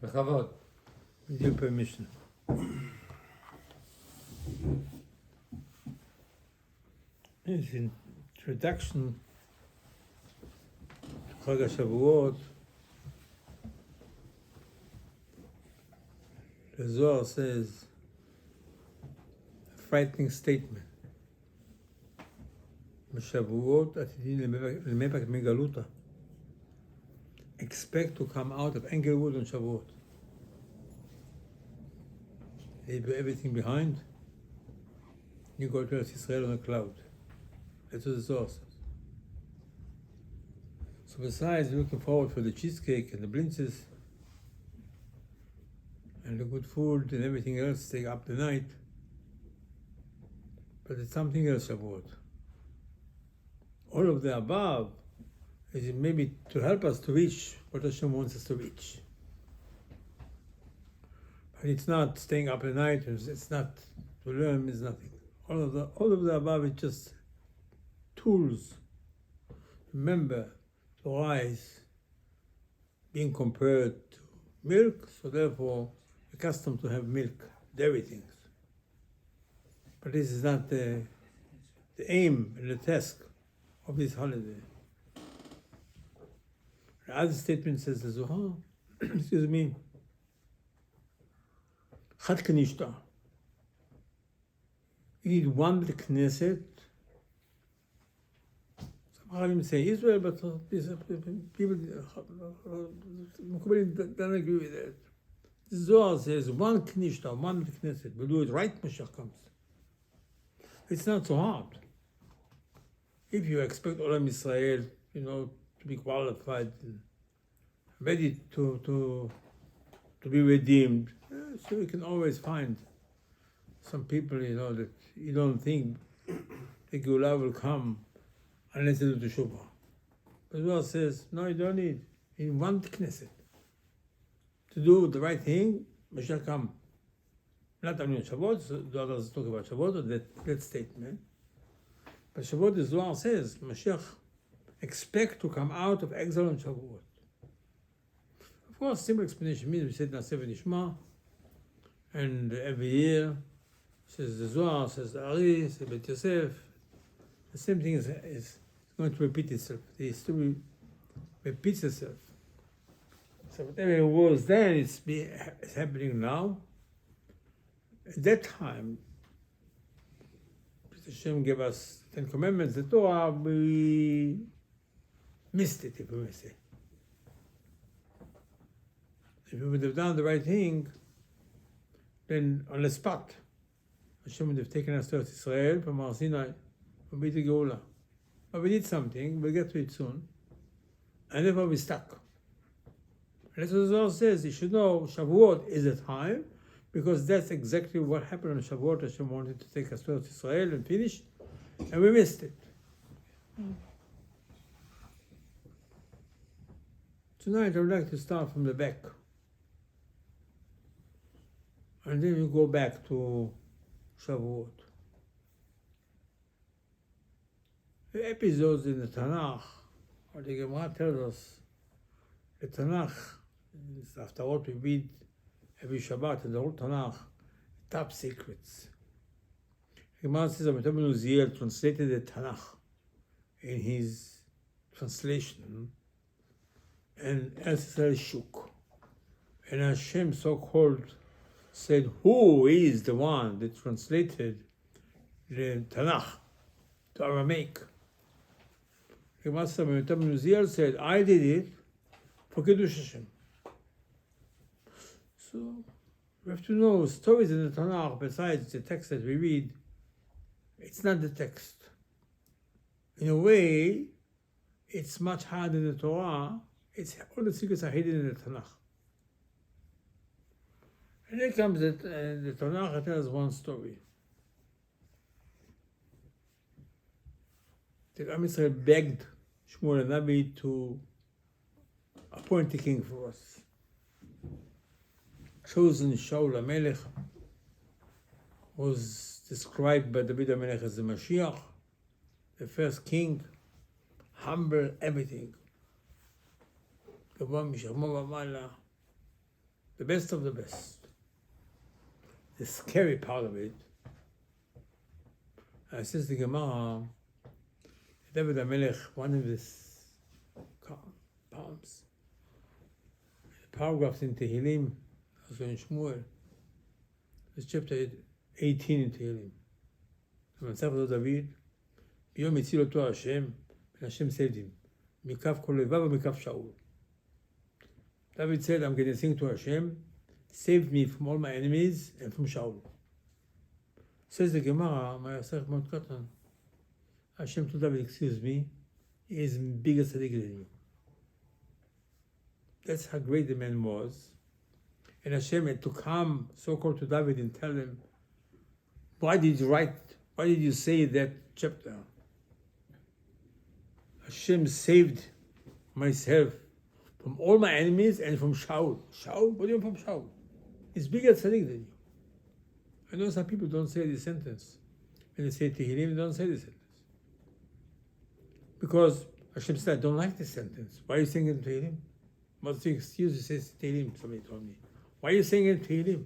בכבוד. With your permission. It's introduction to Chag Shavuot. The Zohar says a frightening statement. Shavuot עתידים למפק מגלותה. Expect to come out of Engelwood on Shavuot. Leave everything behind. You go to Eretz Israel on a cloud. That's what the Zohar says. So besides looking forward for the cheesecake and the blintzes and the good food and everything else, stay up the night, but it's something else Shavuot. All of the above is maybe to help us to reach what Hashem wants us to reach. But it's not staying up at night, it's not to learn, it's nothing. All of the above is just tools. Remember, Torah is being compared to milk, so therefore accustomed to have milk, dairy things. But this is not the aim and the task of this holiday. The other statement says the Zohar, excuse me, Chad Kanishta. You need one Knesset. Some Arabim say Israel, but people don't agree with that. The Zohar says one Knishta, one Knesset. We'll do it right, Mashiach comes. It's not so hard. If you expect Olam Israel, to be qualified and ready to be redeemed, so you can always find some people, that you don't think the Geulah will come unless they do the Teshuvah. But Zohar says, no, you don't need. You need one Knesset. To do the right thing, Mashiach come. Not only on Shavuot, so the others talk about Shavuot, or that statement. But Shavuot, the Zohar says, Mashiach expect to come out of exile on Shavuot. Of course, simple explanation means we said Naseh v'Nishma, and every year, says the Zohar, says the Ari, says Bet Yosef, the same thing is going to repeat itself. The history repeats itself. So whatever it was then, it's happening now. At that time, Hashem gave us 10 Commandments, the Torah, we missed it, if we may say. If we would have done the right thing, then on the spot, Hashem would have taken us to Israel from Har Sinai, from the Geulah. But we did something, we'll get to it soon, and therefore we're stuck. And that's what the Zohar says, you should know Shavuot is a time, because that's exactly what happened on Shavuot. Hashem wanted to take us to Israel and finish, and we missed it. Tonight I would like to start from the back. And then we go back to Shavuot. The episodes in the Tanakh, or the Gemara tells us, the Tanakh, after what we read every Shabbat in the whole Tanakh, top secrets. The Gemara says that Rabbi Aderet translated the Tanakh in his translation, and Eretz Israel shook. And Hashem, so-called, said, who is the one that translated the Tanakh to Aramaic? The Gemara says that Rabbi Aderet said, I did it for Kiddush Hashem. So we have to know stories in the Tanakh besides the text that we read. It's not the text. In a way, it's much higher than the Torah. All the secrets are hidden in the Tanakh. And then comes the Tanakh tells one story. The Am Yisrael begged Shmuel HaNavi to appoint a king for us. Chosen Shaul HaMelech was described by David HaMelech as the Mashiach, the first king, humble, everything. גבוה משכמו ומעלה, the best of the best. The scary part of it, says the Gemara, David HaMelech, one of his poems, the paragraphs in Tehillim, also in Shmuel, it's chapter 18 in Tehillim. במצב אותו דוד, ביום הציל אותו השם, and Hashem saved him, מכף כל אויביו ומכף שאול. David said, I'm going to sing to Hashem, saved me from all my enemies and from Shaul. Says the Gemara, my Yasech Mount Katan, Hashem told David, excuse me, he is bigger tzaddik than you. That's how great the man was. And Hashem had to come so-called to David and tell him, why did you say that chapter? Hashem saved myself from all my enemies and from Shaul. Shaul? What do you mean from Shaul? He's bigger tzaddik than you. I know some people don't say this sentence. When they say Tehillim, they don't say this sentence. Because Hashem said, I don't like this sentence. Why are you saying it in Tehillim? What's the excuse? He says Tehillim, somebody told me. Why are you saying it in Tehillim?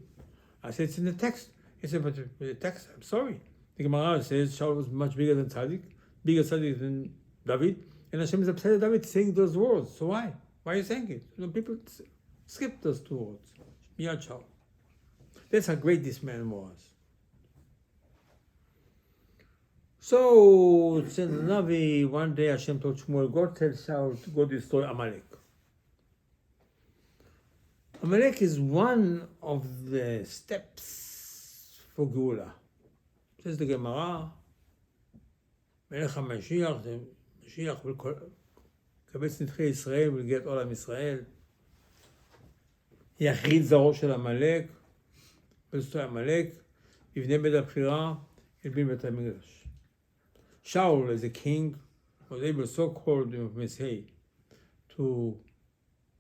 I said, it's in the text. He said, but the text, I'm sorry. The Gemara says Shaul was much bigger than tzaddik, bigger tzaddik than David, and Hashem is upset at David saying those words. So why? Why are you saying it? You know, people skip those two words. Miyad Shaul. That's how great this man was. So, in the Navi, one day Hashem told Shmuel, go tell Shaul to go destroy Amalek. Amalek is one of the steps for Geula. Says the Gemara, Melech HaMashiach, the Mashiach will קבץ נדחי ישראל, will get all of ישראל. יחיד זרעו של עמלק, ולסתוי עמלק, יבנה בית הבחירה, ילבין בית המקדש. Shaul, as a king, was able so-called Messiah to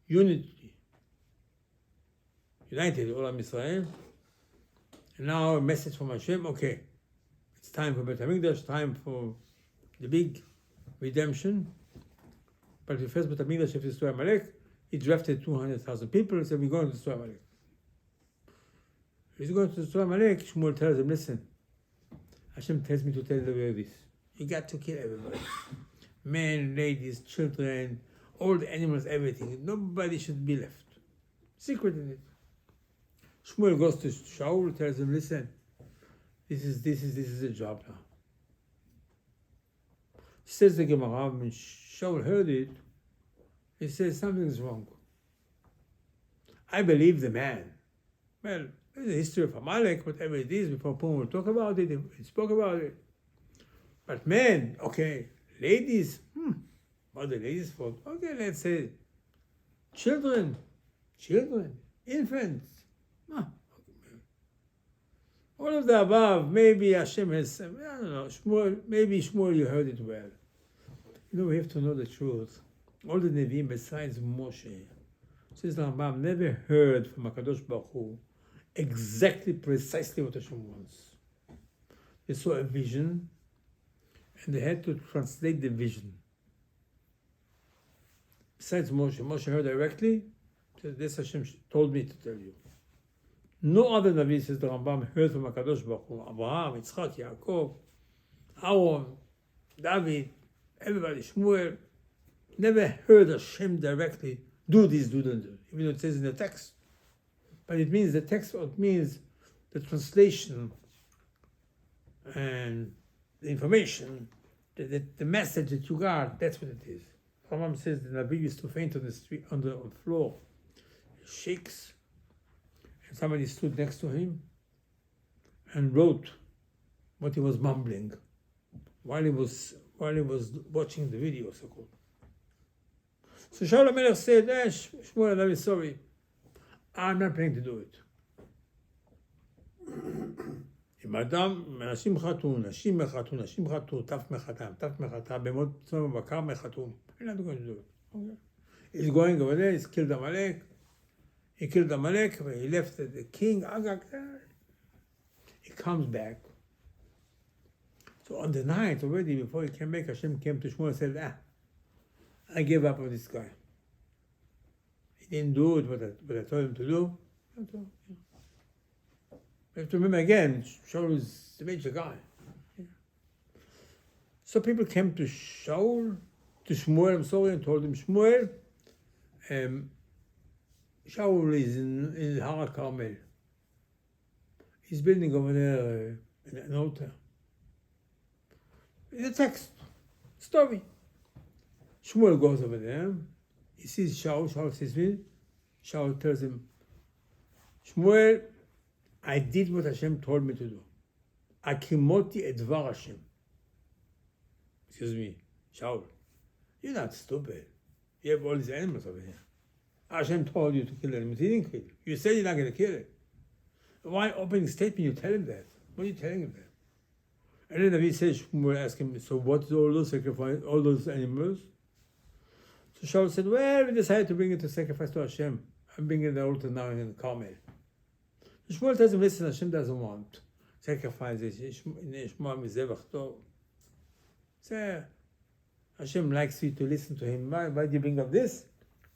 united all of Israel. And now a message from Hashem, okay, it's time for Beit HaMikdash, time for the big redemption. But the first Beit HaMikdash, if destroy Amalek, he drafted 200,000 people and said, we're going to destroy Amalek. He's going to destroy Amalek. Shmuel tells him, listen, Hashem tells me to tell you this. You got to kill everybody. Men, ladies, children, all the animals, everything. Nobody should be left. Secret in it. Shmuel goes to Shaul, tells him, listen, this is a job now. Says the Gemara, when Shaul heard it, he says something's wrong. I believe the man. Well, there's a history of Amalek, whatever it is, before Purim will talk about it, he spoke about it. But men, okay, ladies, what the ladies for? Okay, let's say children, infants. All of the above, maybe Hashem has, I don't know, Shmuel, you heard it well. You know, we have to know the truth. All the Nevi'im besides Moshe, says the Rambam, never heard from HaKadosh Baruch Hu precisely what Hashem wants. They saw a vision, and they had to translate the vision. Besides Moshe heard directly, says, this Hashem told me to tell you. No other Navi, says the Rambam, heard from HaKadosh Baruch Hu. Abraham, Yitzchak, Yaakov, Aaron, David, everybody, Shmuel, never heard Hashem directly, do this, do that, even though it says in the text. But it means the text, it means the translation and the information, the message that you got, that's what it is. Rambam says the Navi used to faint on the street, on the floor. He shakes. And somebody stood next to him and wrote what he was mumbling while he was watching the video, so-called. So Shaul HaMelech said, Shmuel, I'm sorry, I'm not planning to do it. אם אדם, אנשים מחתו, נשים מחתו, טף מחתה, במות צום ובקר מחתו. I'm not going to do it. Okay. He's going over there, he's killed Amalek. He killed Amalek, he left the king, Agag. He comes back. So on the night already, before he came back, Hashem came to Shmuel and said, I gave up on this guy. He didn't do it what I told him to do. That's all. Yeah. You have to remember again, Shaul is the major guy. Yeah. So people came to Shmuel, and told him, Shmuel, Shaul is in Har Carmel. He's building over there an altar. In a text, story. Shmuel goes over there. He sees Shaul. Shaul sees me. Shaul tells him, Shmuel, I did what Hashem told me to do. Akimoti et dvar Hashem. Excuse me, Shaul, you're not stupid. You have all these animals over here. Hashem told you to kill animals. He didn't kill it. You said you're not going to kill it. Why opening statement you tell him that? What are you telling him that? And then Navi says, Shmuel asked him, so what's all those sacrifice, all those animals? So Shaul said, well, we decided to bring it to sacrifice to Hashem. I'm bringing the altar now in Carmel. So Shmuel tells him, listen, Hashem doesn't want sacrifices. So Hashem likes you to listen to him. Why do you bring up this?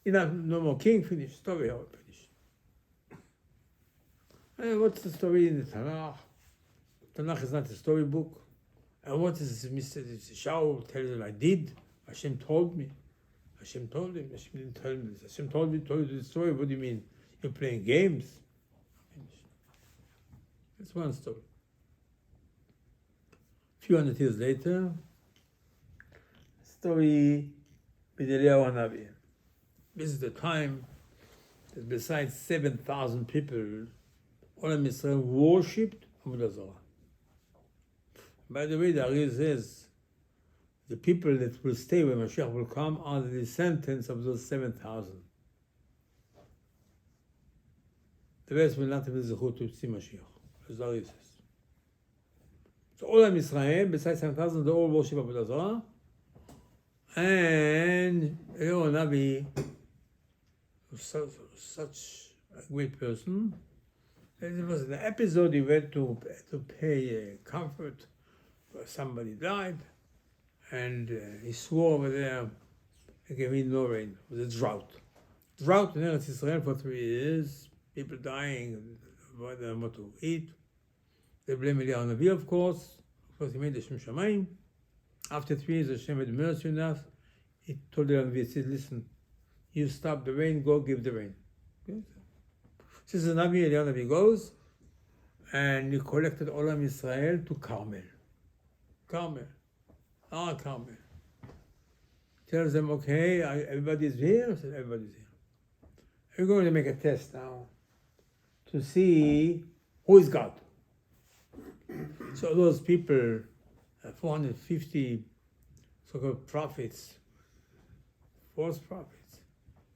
You know, no more king, finished. Story, all finished. And what's the story in the Tanakh? Tanakh is not a storybook. And what is Mr. Shaul tells him, I did. Hashem told me. Hashem told him. Hashem didn't tell me this. Hashem told you the story. What do you mean? You're playing games? That's one story. A few hundred years later, story with Eliyahu Hanavi. This is the time that besides 7,000 people, all of Israel worshipped Avodah Zarah. By the way, the Ari says the people that will stay when Mashiach will come are the descendants of those 7,000. The rest will not have the zechut to see Mashiach, as the Ari says. So all of Israel, besides 7,000, they all worship Avodah Zarah. And Eliyahu Hanavi was such a great person. And there was an episode he went to pay comfort where somebody died, and he swore over there, there can be no rain. It was a drought. Drought in Eretz Israel for 3 years, people dying, they don't know what to eat. They blame Eliyahu Hanavi, of course. Of course, he made the Shem Shamayim. After 3 years, Hashem had mercy on us. He told Eliyahu Hanavi, he said, listen, you stop the rain, go give the rain. Okay? Since the Navi, Eliyahu Hanavi goes, and he collected all of Israel to Carmel. Carmel. Tells them, okay, everybody's here? I said, everybody's here. We're going to make a test now to see who is God. So those people, 450 so-called prophets, false prophets,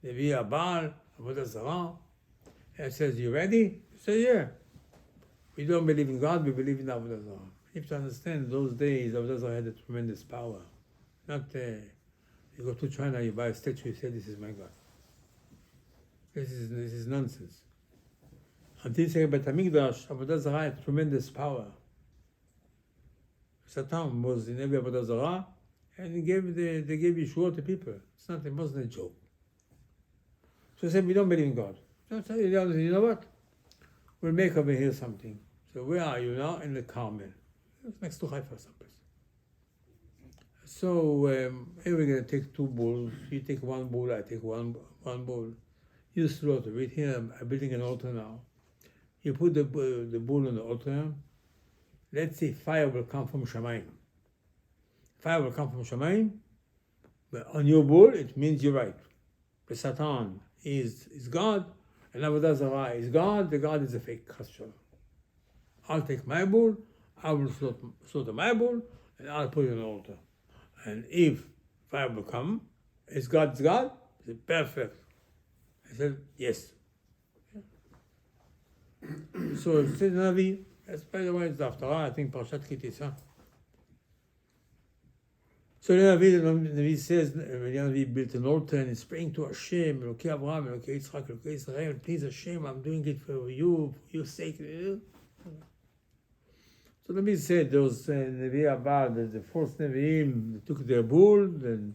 Nevi Abal, Avodah Zarah, and says, you ready? I say, yeah. We don't believe in God, we believe in Avodah Zarah. You have to understand, those days, Avodah Zarah had a tremendous power. Not, you go to China, you buy a statue, you say, this is my God. This is nonsense. Until you say, but Hamikdash, Avodah Zarah had tremendous power. Satan was in every Avodah Zarah, and they gave Yeshua to people. It wasn't a joke. So they said, we don't believe in God. So you know what? We'll make over here something. So where are you now? In the Carmel. It's next to Haifa someplace. So here we're going to take 2 bulls. You take 1 bull, I take one bull. You slaughter it. Here I'm building an altar now. You put the bull on the altar. Let's say fire will come from Shamayim. Fire will come from Shamayim. But on your bull, it means you're right. The Satan is God, and Avodah Zarah is God. The God is a fake. I'll take my bull, I will slaughter my bull, and I'll put it on the altar. And if fire will come, is God? I said, perfect. I said, yes. So it says Navi, by the way, it's the Haftarah, I think Parshat Kitisa. So Navi says, Navi built an altar and is praying to Hashem, Elokei Abraham, Elokei Yitzchak, Elokei Israel, please Hashem, I'm doing it for you, for your sake. So Navi said, those Nevi Abad, the 4th Nevi'im, took their bull, and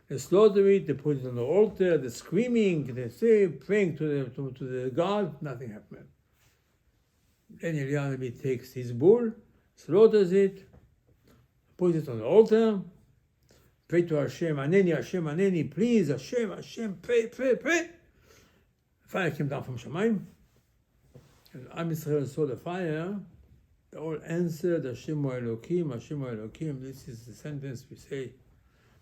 They slaughter it, they put it on the altar, they're screaming, they say, praying to the God, nothing happened. Then Eliyahu Navi takes his bull, slaughters it, puts it on the altar, pray to Hashem, Aneni, please, Hashem, pray. Fire came down from Shemaim. And Am Yisrael saw the fire, they all answered, Hashem HaElokim. This is the sentence we say,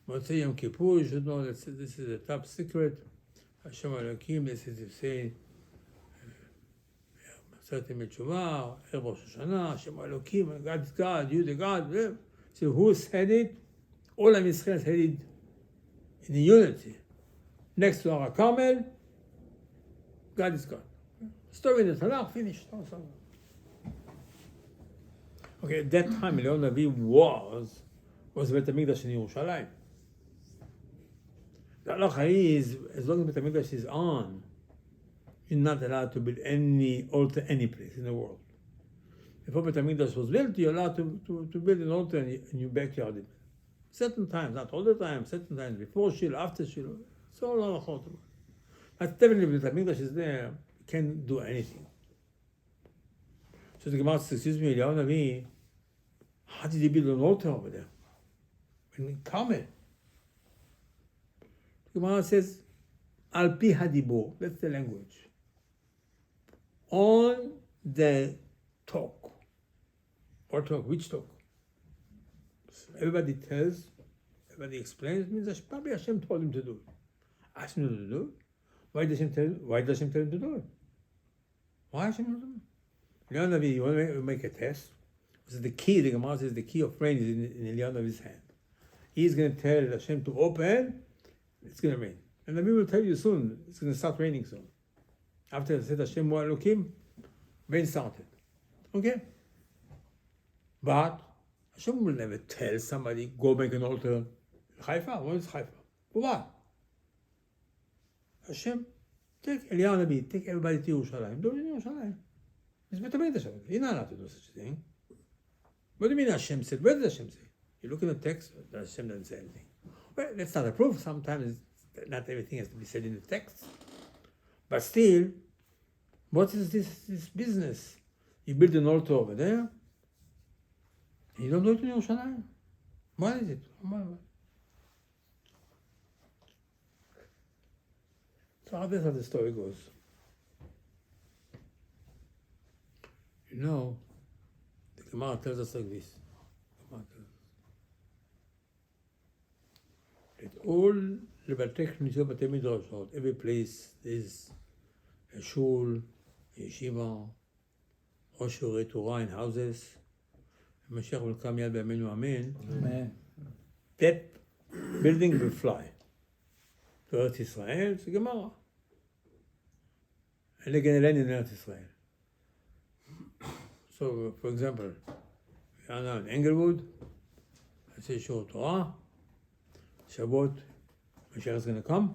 Motzei Yom Kippur, you should know that this is a top secret. Hashem HaElokim, this is to say, Certain Mechuvah, Erev Rosh Hashanah, Hashem HaElokim, God is God, you the God. So who said it? All of Israel said it in unity. Next to our Carmel, God is God. Story in the Tanakh, finished. Okay, at that time, Eliyahu Navi was Beit HaMikdash in Yerushalayim. The halacha is, as long as Beit HaMikdash is on, you're not allowed to build any altar any place in the world. Before Beit HaMikdash was built, you're allowed to build an altar in your backyard. Certain times, not all the time, certain times, before Shiloh, after Shiloh, it's all halachot. But definitely Beit HaMikdash is there, you can't do anything. So the Gemara says, excuse me, Eliyahu Navi, how did he build an altar over there? In Carmel. The Gemara says, Al pi hadibur, that's the language. On the talk. What talk? Which talk? So everybody tells, everybody explains, it means that probably Hashem told him to do it. Asked him to do it. Why does Hashem tell him to do it? Why Hashem not do it? Eliyahu Navi, you want to make a test? So the key, the Gemara says, the key of rain is in Eliyahu Navi's hand. He's going to tell Hashem to open, it's going to rain. And the Navi will tell you soon, it's going to start raining soon. After it said Hashem HaElokim, rain started. Okay? But Hashem will never tell somebody, go make an altar in Haifa. What is Haifa? For what? Hashem, take Eliyahu Navi, take everybody to Yerushalayim. Do it in Yerushalayim. It's Beit HaMikdash. You're not allowed to do such a thing. What do you mean Hashem said? Where did Hashem say? You look in the text, Hashem doesn't say anything. Well, that's not a proof. Sometimes not everything has to be said in the text. But still, what is this business? You build an altar over there, and you don't do it in Yerushalayim. What is it? So that's how the story goes. You know, the Gemara tells us like this. That all the B'tei Knesset, B'tei Midrashot, every place is a shul, a yeshiva, or shiurei Torah in houses. Mashiach will come yad b'yameinu, amen. Amen. That building will fly to Eretz Israel. It's a Gemara. And they're going to land in Eretz Israel. So, for example, we are now in Englewood. I say Shiurei Torah. Shavuot, Mashiach is going to come.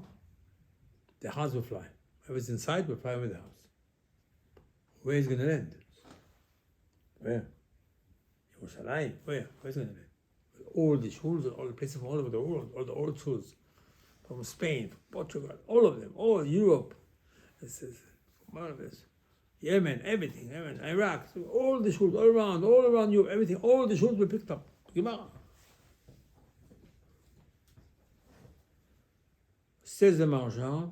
The house will fly. Whoever's inside will fly with the house. Where is it going to land? Where? Yerushalayim. Where? Where's it going to land? All the schools, all the places from all over the world, all the old schools, from Spain, from Portugal, all of them, all Europe, Yemen, everything, Iraq, so all the schools, all around Europe, everything, all the schools were picked up. Gemara. Says the Maharsha,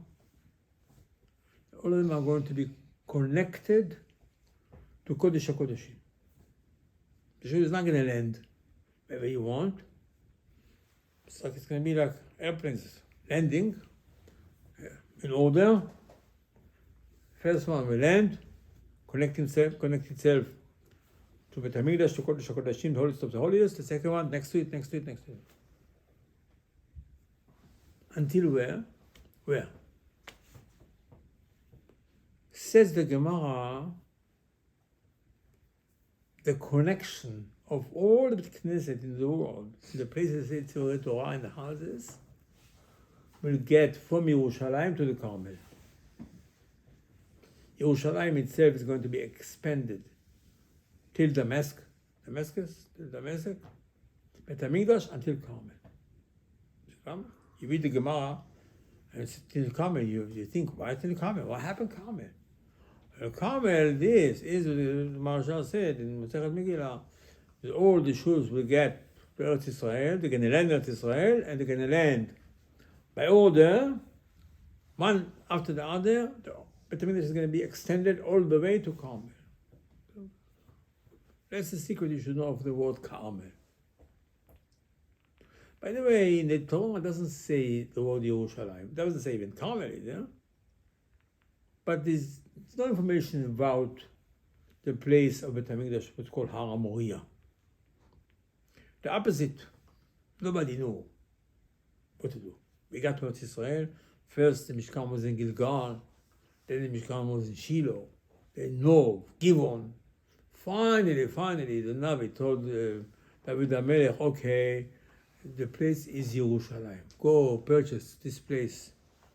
all of them are going to be connected to Kodesh HaKodeshim. The shul is not going to land wherever you want. It's going to be like airplanes landing in order. First one will land, connect itself to Beit HaMikdash, to Kodesh HaKodeshim, the holiest of the holiest. The second one next to it. Until where? Where? Says the Gemara, the connection of all the Knesset in the world, the places that say Torah in the houses, will get from Yerushalayim to the Carmel. Yerushalayim itself is going to be expanded till Damascus, Beit HaMikdash until Carmel. You read the Gemara, and it's Til Carmel. You think, why Til Carmel? What happened Carmel? Carmel, this is what the Marshal said in Masechet Megillah, that all the Jews will get to Eretz Israel, they're going to land Eretz Israel, and they're going to land by order, one after the other. But the Mikdash is going to be extended all the way to Carmel. That's the secret you should know of the word Carmel. By the way, in the Torah, it doesn't say the word Yerushalayim. It doesn't say even Carmel either. But there's no information about the place of Beit HaMikdash, what's called Har HaMoriah. The opposite, nobody knew what to do. We got to Eretz Israel. First, the Mishkan was in Gilgal. Then the Mishkan was in Shiloh. Then Nov, Givon. Finally, the Navi told David HaMelech, okay, the place is Yerushalayim. Go purchase this place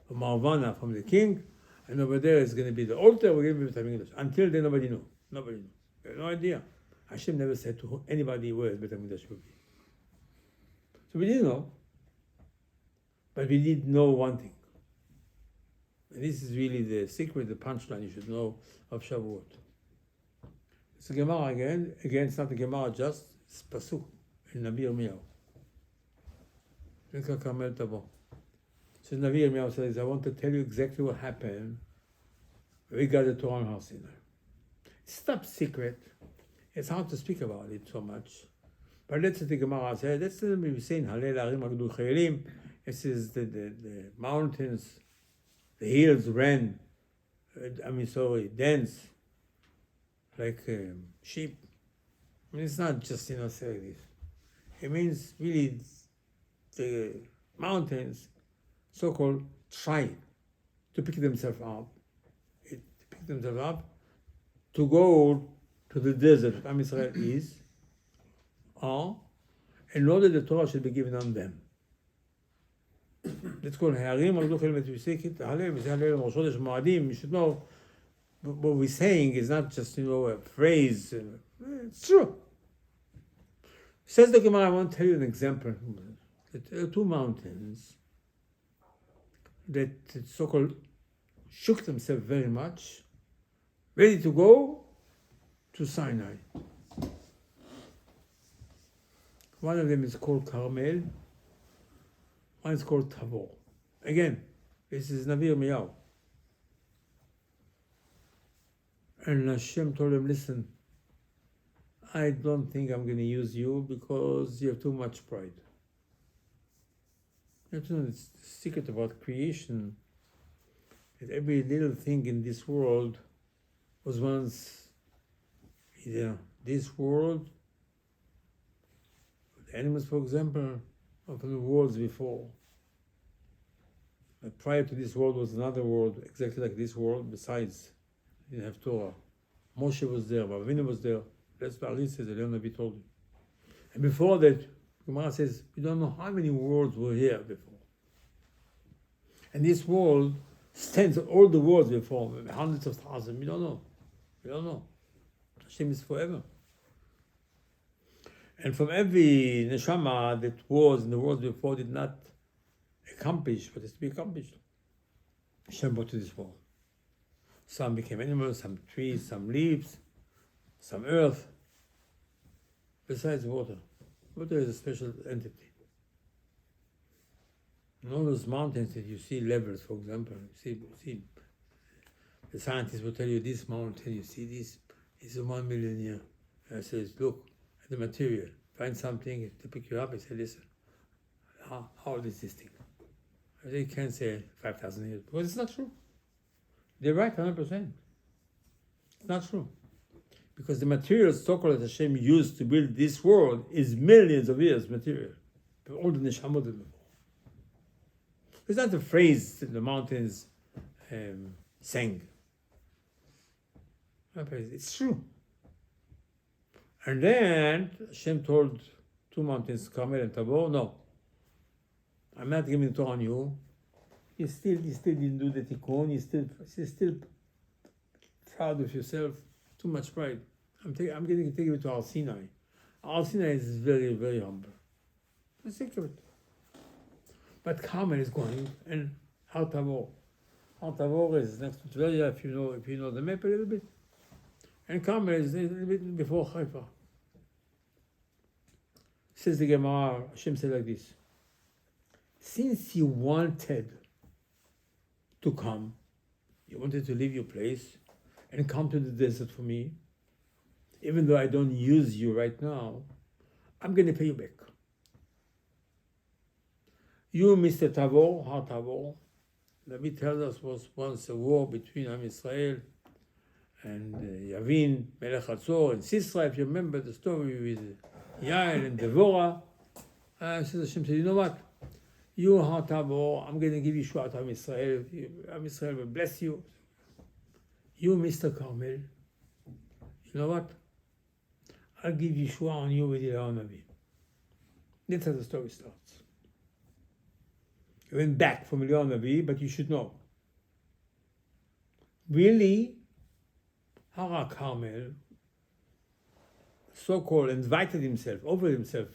of Marvana from the king, and over there is going to be the altar. We're going to be Beit HaMikdash. Until then, nobody knew. Nobody knew. They had no idea. Hashem never said to anybody where Beit HaMikdash would be. So we didn't know. But we did know one thing. And this is really the secret, the punchline you should know of Shavuot. It's a Gemara again. Again, it's not a Gemara just, it's Pasuk in Nabi Yirmiyahu. So Nabi Yirmiyahu says, I want to tell you exactly what happened. We got the Torah on Har Sinai. It's not secret. It's hard to speak about it so much. But let's say the Gemara says, let's say we say in Halel Arim Agdu Chayelim, it says the mountains, the hills ran, dance like sheep. I mean, it's not just, saying this. It means really the mountains, so-called, try to pick themselves up. To go to the desert Am Israel is, in order the Torah should be given on them. Let's call Ha'arim Agdu Chayelim. We say it, Halel, we say Halel Rosh Chodesh Moadim. You should know what we're saying is not just, a phrase. It's true. Says the Gemara, I want to tell you an example. There are two mountains that so-called shook themselves very much, ready to go to Sinai. One of them is called Carmel, one is called Tabor. Again, this is Nabi Yirmiyahu. And Hashem told him, listen, I don't think I'm going to use you because you have too much pride. You have to know the secret about creation, that every little thing in this world was once, this world, the animals, for example, or from the worlds before. But prior to this world was another world, exactly like this world, besides, you didn't have Torah. Moshe was there, Avinu was there. That's what Ali says, Eliyahu Navi told him. And before that, Gemara says, we don't know how many worlds were here before. And this world stands on all the worlds before, hundreds of thousands. We don't know. Hashem is forever. And from every neshama that was in the world before did not accomplish what is to be accomplished, Hashem brought to this world. Some became animals, some trees, some leaves, some earth, besides water. Water is a special entity. And all those mountains that you see levels, for example, you see the scientists will tell you this mountain, you see this, is 1 million years. And I says, look at the material, find something to pick you up. I say, listen, how old is this thing? I say, you can't say 5,000 years, because it's not true. They're right 100%. It's not true. Because the material so-called that Hashem used to build this world is millions of years material. All the neshamot before. It's not the phrase that the mountains sang. It's true. And then Hashem told two mountains, Carmel and Tabor, no, I'm not giving the Torah on you. You still didn't do the tikkun. You're still proud of yourself. Too much pride. I'm going to take you to Har Sinai. Har Sinai is very, very humble. The secret. But Carmel is going, and Har Tavor. Har Tavor is next to Tveria, if you know the map a little bit. And Carmel is a little bit before Haifa. Says the Gemara, Hashem said like this: since you wanted to come, you wanted to leave your place and come to the desert for me, even though I don't use you right now, I'm going to pay you back. You, Mr. Tavor, Har Tavor, let me tell us, was once a war between Am Yisrael and Yavin, Melech Hatzor, and Sisra. If you remember the story with Yael and Devorah, Hashem said, you know what? You, Har Tavor, I'm going to give you Shuat Am Yisrael. Am Yisrael will bless you. You, Mr. Carmel, you know what? I'll give Yeshua on you with Eliyahu Navi. That's how the story starts. He went back from Eliyahu Navi, but you should know. Really, Har Carmel, so-called, offered himself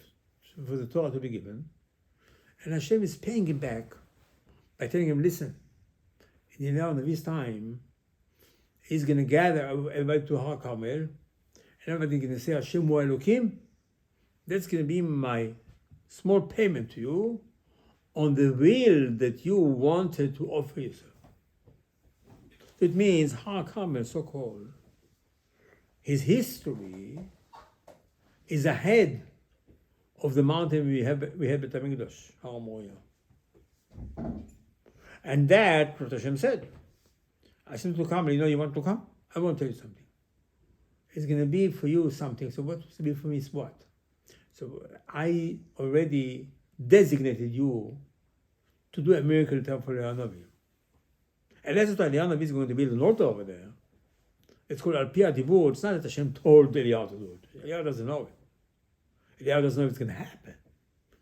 for the Torah to be given, and Hashem is paying him back by telling him, listen, in Eliyahu Navi's time, he's going to gather everybody to Har Carmel, and everybody's going to say, Hashem HaElokim. That's going to be my small payment to you on the will that you wanted to offer yourself. It means Har Carmel, so-called, his history is ahead of the mountain we have at Hamikdash, Har Moriah. And that's what Hashem said. Hashem to come, you want to come? I want to tell you something. It's going to be for you something. So what's to be for me is what? So I already designated you to do a miracle for Eliyahu Navi. And that's what Eliyahu Navi is going to build an altar over there. It's called Al Pi HaDibur. It's not that Hashem told Eliyahu to do it. Eliyahu doesn't know it. Eliyahu doesn't know it's going to happen.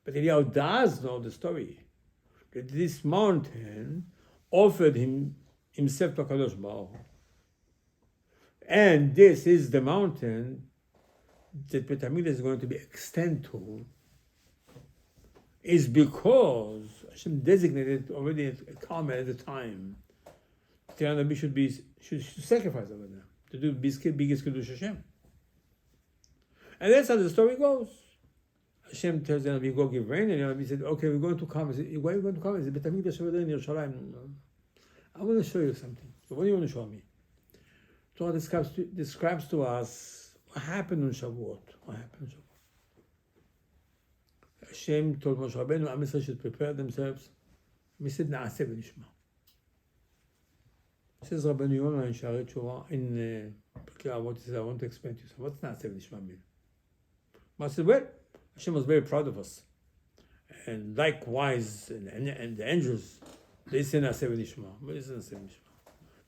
But Eliyahu does know the story. That this mountain offered himself to HaKadosh Baruch Hu. And this is the mountain that Beit HaMikdash is going to be extended to, is because Hashem designated already at Carmel at the time that the Nabi should sacrifice over there to do biggest Kiddush Hashem. And that's how the story goes. Hashem tells the Nabi, go give rain, and the Nabi said, okay, we're going to come. He said, why are you going to come? He said, Beit HaMikdash over there in Yerushalayim. I want to show you something. So what do you want to show me? Torah describes to us what happened on Shavuot. Hashem told Moshe Rabbeinu, Am Yisrael should prepare themselves. He said, Na'aseh v'nishma. Says Rabbeinu Yonah in Sha'arei Tshuva, in Pirkei Avot, he says, I want to explain to you. So what's Na'aseh v'nishma mean? But I said, well, Hashem was very proud of us. And likewise, and the angels, they say Na'aseh v'nishma. What is Na'aseh v'nishma?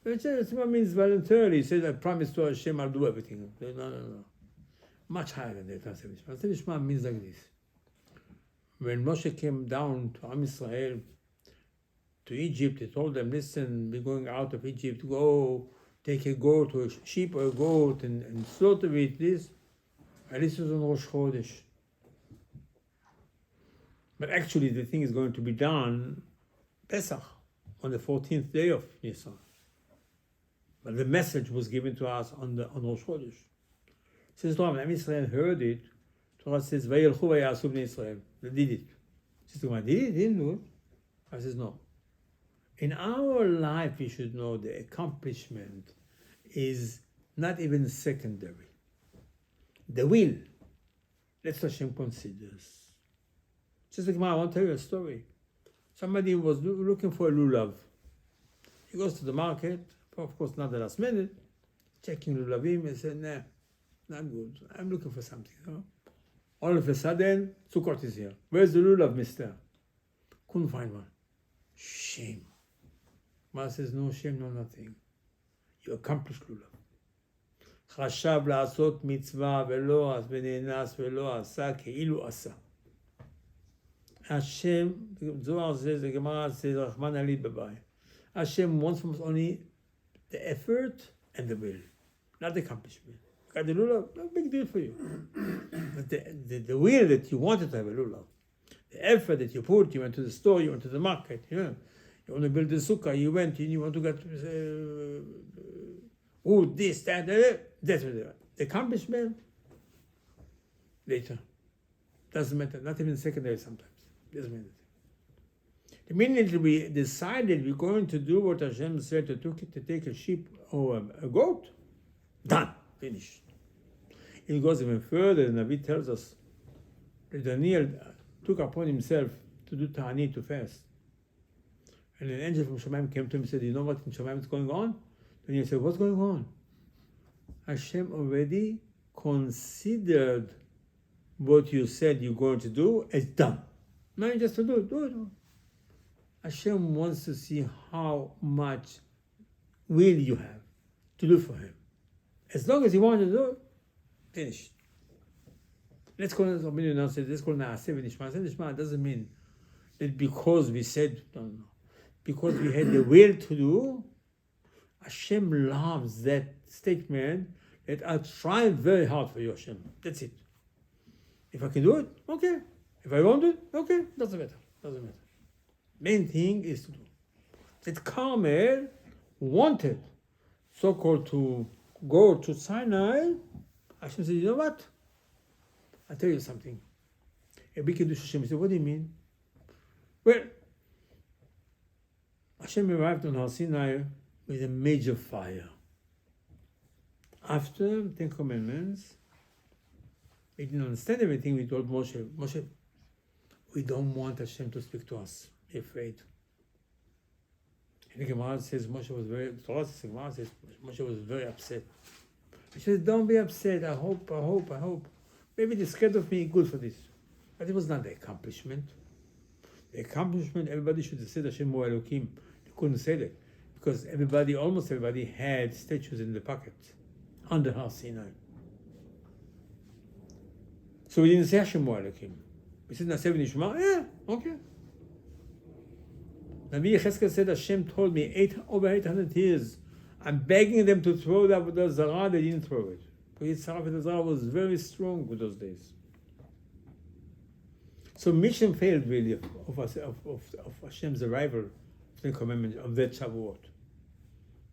It means voluntarily. He said, I promise to Hashem, I'll do everything. No. Much higher than that. Na'aseh v'nishma means like this. When Moshe came down to Am Yisrael, to Egypt, he told them, listen, we're going out of Egypt, go take a goat or a sheep or a goat and slaughter it, this. And this was on Rosh Chodesh. But actually the thing is going to be done Pesach, on the 14th day of Nisan. But the message was given to us on Rosh Chodesh. Since Am Yisrael heard it, Torah says, Vayelchu vayasu bnei Yisrael. They did it. Says the Gemara, did it? Didn't do it? I says, no. In our life, we should know the accomplishment is not even secondary. The will, that's what Hashem considers. Says the Gemara, I want to tell you a story. Somebody was looking for a lulav. He goes to the market, of course not the last minute, checking lulavim, and said, nah, not good. I'm looking for something. Huh? All of a sudden, Sukkot is here. Where's the lulav, mister? Couldn't find one. Shame. Ma says, no shame, no nothing. You accomplished lulav. חשב לעשות מצווה ונאנס ולא עשה כאילו עשה. Hashem, Zohar says, the Gemara says, Rahman Ali Babai. Hashem wants from us only the effort and the will, not the accomplishment. Got the lulav, no big deal for you. But the will that you wanted to have a lulav, The effort that you put, you went to the store, you went to the market, you want to build the sukkah, you went, you want to get wood, this, that, that's the accomplishment. Later. Doesn't matter, not even secondary sometimes. Doesn't matter. The minute we decided we're going to do what Hashem said to take a sheep or a goat, done, finished. It goes even further. The Navi tells us that Daniel took upon himself to do ta'anit, to fast. And an angel from Shemaim came to him and said, you know what in Shemaim is going on? Daniel said, what's going on? Hashem already considered what you said you're going to do as done. Not just to do it. Hashem wants to see how much will you have to do for him. As long as you want to do it, finished. Let's call it Naaseh v'nishma. Nishma doesn't mean that because we said, no. Because we had the will to do, Hashem loves that statement that I'll try very hard for you, Hashem. That's it. If I can do it, okay. If I won't do it, okay. Doesn't matter. Main thing is to do. That Carmel wanted, so-called, to go to Sinai. Hashem said, you know what? I'll tell you something. A big Kiddush Hashem. He said, what do you mean? Well, Hashem arrived on Har Sinai with a major fire. After the Ten Commandments, we didn't understand everything. We told Moshe, we don't want Hashem to speak to us. We're afraid. And the Gemara says Moshe was very upset. He says, don't be upset. I hope. Maybe they're scared of me, good for this. But it was not the accomplishment. The accomplishment, everybody should have said Hashem HaElokim. They couldn't say that. Because almost everybody had statues in the pocket under Har Sinai. So we didn't say Hashem HaElokim. We said Naaseh v'nishma. Yeah, okay. Nabi Yechezkel said, Hashem told me over 800 years, I'm begging them to throw that with the Zarah, they didn't throw it. Because the Zarah was very strong with those days. So mission failed really of Hashem's arrival of the commandment of that Shavuot.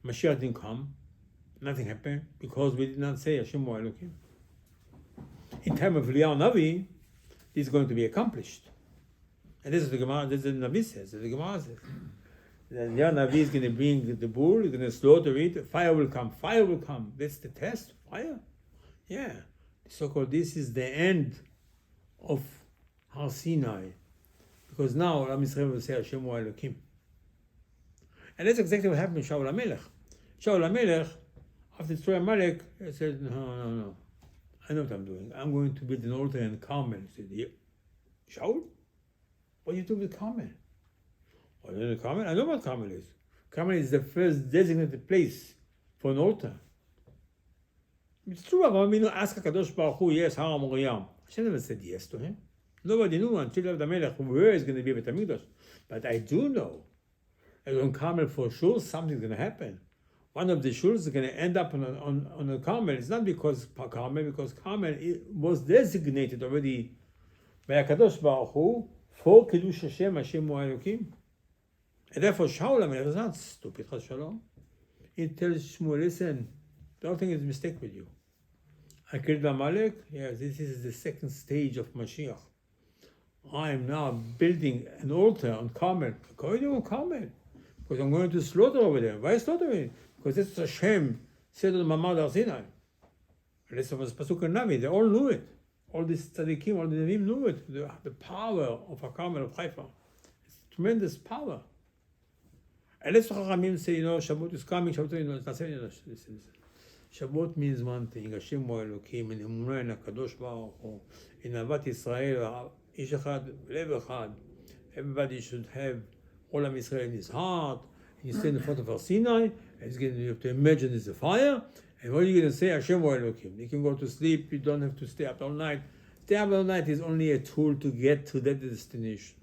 Mashiach didn't come, nothing happened, because we did not say Hashem HaElokim. In time of Eliyahu Navi, this is going to be accomplished. And this is the Gemara, this is the Navi says, the Gemara says. Then Eliyahu Navi is going to bring the bull, he's going to slaughter it, fire will come. That's the test, fire. Yeah. So-called this is the end of Har Sinai. Because now Am Yisrael will say Hashem HaElokim. And that's exactly what happened with Shaul HaMelech. Shaul HaMelech, after destroying Amalek, he said, no. I know what I'm doing. I'm going to build an altar in Carmel. He said, yeah. Shaul? What do you do with Carmel? Carmel? I know what Carmel is. Carmel is the first designated place for an altar. It's true, Avram asked HaKadosh Baruch Hu, yes, Har HaMoriah. Hashem never said yes to him. Nobody knew until David HaMelech where is going to be Beit HaMikdash. But I do know that on Carmel for sure something's going to happen. One of the shuls is going to end up on a Carmel. It's not because Carmel was designated already by HaKadosh Baruch Hu for Kiddush Hashem HaElokim. And therefore Shaul HaMelech is not stupid, Chas Shalom. He tells Shmuel, listen, don't think it's a mistake with you. I killed Amalek. Yes, this is the second stage of Mashiach. I am now building an altar on Carmel. Going to Carmel. Because I'm going to slaughter over there. Why slaughter it? Because that's what Hashem said on Mamad Har Sinai. The rest of us, Pasuk and Navi, they all knew it. All these tzaddikim, all the Navim knew it. The power of Carmel of Haifa. It's tremendous power. And let's Chachamim say, Shavuot is coming, Shavuot is not Shavuot means one thing, Hashem HaElokim, in Emunah, in HaKadosh Baruch Hu, in Avat Yisrael, Ish Echad, Lev Echad. Everybody should have all of Israel in his heart. And you stand in front of Har Sinai, and you have to imagine there's a fire, and what are you going to say? Hashem HaElokim. You can go to sleep, you don't have to stay up all night. Stay up all night is only a tool to get to that destination.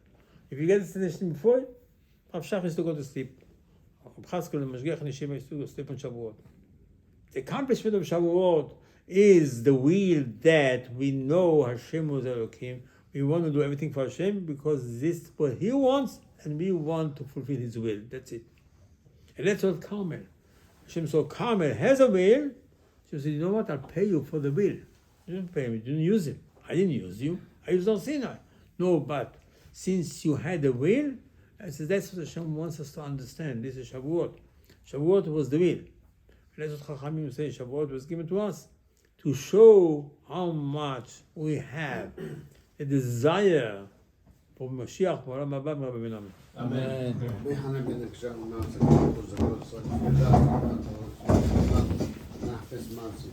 If you get the destination before, Rav Shach is to go to sleep. Rav Chaskel and Mashgiach Neshima is to go to sleep on Shavuot. The accomplishment of Shavuot is the will that we know Hashem was Elokim. We want to do everything for Hashem because this is what He wants, and we want to fulfill His will. That's it. And that's what Carmel. Hashem saw Carmel has a will. She said, you know what? I'll pay you for the will. You didn't pay me. You didn't use him. I didn't use you. I used on Sinai. No, but since you had a will, I said, that's what Hashem wants us to understand. This is Shavuot. Shavuot was the will. And that's what Chachamim say. Shavuot was given to us to show how much we have a desire for Mashiach, for Olam Haba, Rabbi Amen. نحفظ مارسي